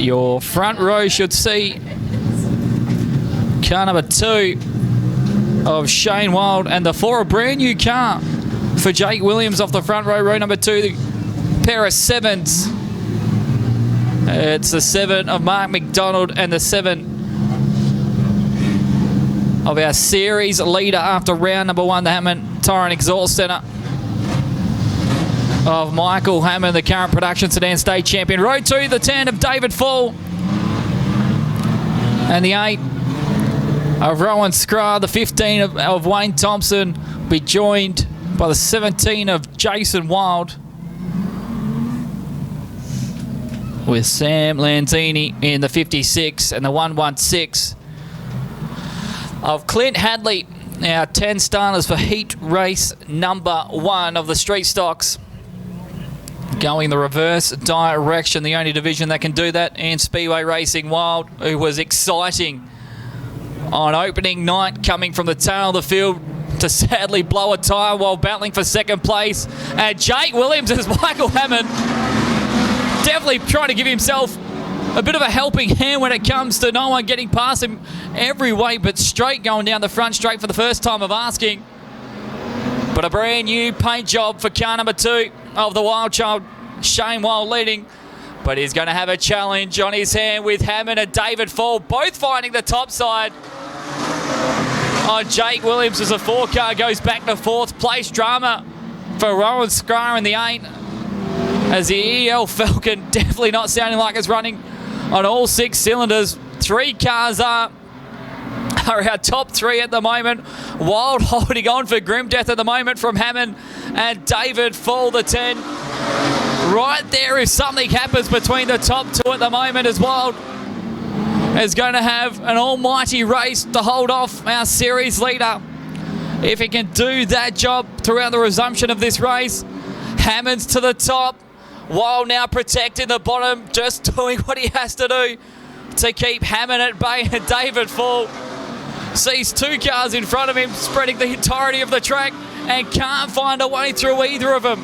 Your front row should see car number 2 of Shane Wild, and the 4, a brand new car for Jake Williams off the front row, row number 2, the pair of 7s. It's the 7 of Mark McDonald and the 7 of our series leader after round number 1, the Hammond Tire and Exhaust Centre of Michael Hammond, the current production sedan state champion. Row 2, the 10 of David Fall, and the 8 of Rowan Scrar. The 15 of Wayne Thompson will be joined by the 17 of Jason Wild, with Sam Lanzini in the 56, and the 116 of Clint Hadley. Our 10 starters for heat race number 1 of the street stocks, going the reverse direction. The only division that can do that, and Speedway Racing Wild, who was exciting on opening night, coming from the tail of the field to sadly blow a tyre while battling for second place. And Jake Williams as Michael Hammond, definitely trying to give himself a bit of a helping hand when it comes to no one getting past him every way, but straight going down the front straight for the first time of asking. But a brand new paint job for car number 2 of the Wild Child, Shane Wild leading. But he's going to have a challenge on his hand with Hammond and David Fall, both finding the top side on Jake Williams as the 4 car goes back to 4th place. Drama for Rowan Scrar in the 8, as the EL Falcon definitely not sounding like it's running on all 6 cylinders. 3 cars are our top 3 at the moment. Wild holding on for grim death at the moment from Hammond and David Fall, the 10. Right there, if something happens between the top 2 at the moment, as Wild is going to have an almighty race to hold off our series leader. If he can do that job throughout the resumption of this race. Hammond's to the top. Wild now protecting the bottom, just doing what he has to do to keep Hammond at bay. And David Fall sees 2 cars in front of him spreading the entirety of the track and can't find a way through either of them.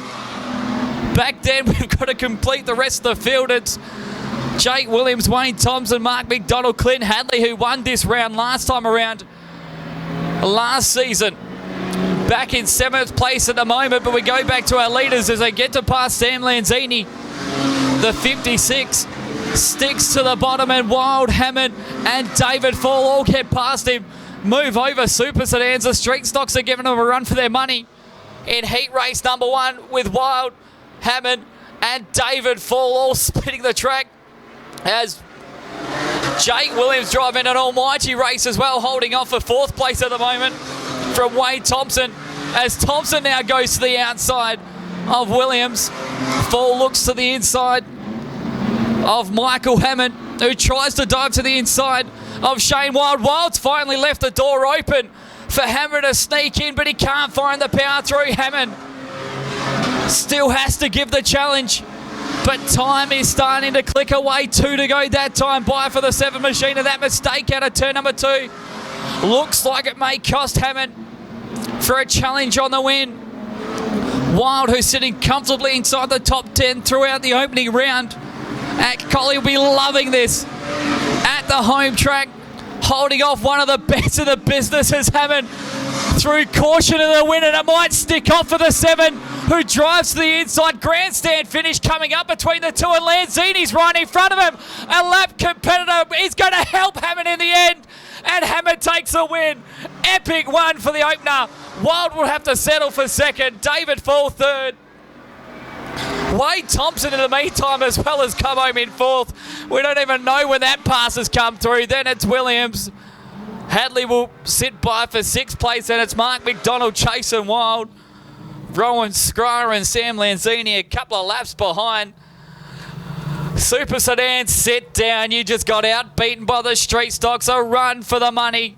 Back then, we've got to complete the rest of the field. It's Jake Williams, Wayne Thompson, Mark McDonald, Clint Hadley, who won this round last time around last season, back in 7th place at the moment. But we go back to our leaders as they get to pass Sam Lanzini. The 56 sticks to the bottom, and Wild, Hammond and David Fall all get past him. Move over Super Sedans. The street stocks are giving them a run for their money in heat race number 1, with Wild, Hammond and David Fall all splitting the track, as Jake Williams driving an almighty race as well, holding off for 4th place at the moment from Wayne Thompson, as Thompson now goes to the outside of Williams. Fall looks to the inside of Michael Hammond, who tries to dive to the inside of Shane Wild. Wild's finally left the door open for Hammond to sneak in, but he can't find the power through. Hammond still has to give the challenge, but time is starting to click away. 2 to go that time by for the 7 machine, and that mistake out of turn number 2 looks like it may cost Hammond for a challenge on the win. Wild, who's sitting comfortably inside the top 10 throughout the opening round at Collie, will be loving this at the home track, holding off one of the best in the business as Hammond through caution in the win, and it might stick off for the 7, who drives to the inside. Grandstand finish coming up between the 2, and Lanzini's right in front of him. A lap competitor is going to help Hammond in the end, and Hammond takes a win. Epic one for the opener. Wild will have to settle for 2nd. David Fall 3rd. Wayne Thompson in the meantime as well has come home in 4th. We don't even know when that pass has come through. Then it's Williams. Hadley will sit by for 6th place, and it's Mark McDonald chasing Wild. Rowan Scrar and Sam Lanzini a couple of laps behind. Super Sedan, sit down. You just got outbeaten by the street stocks. A run for the money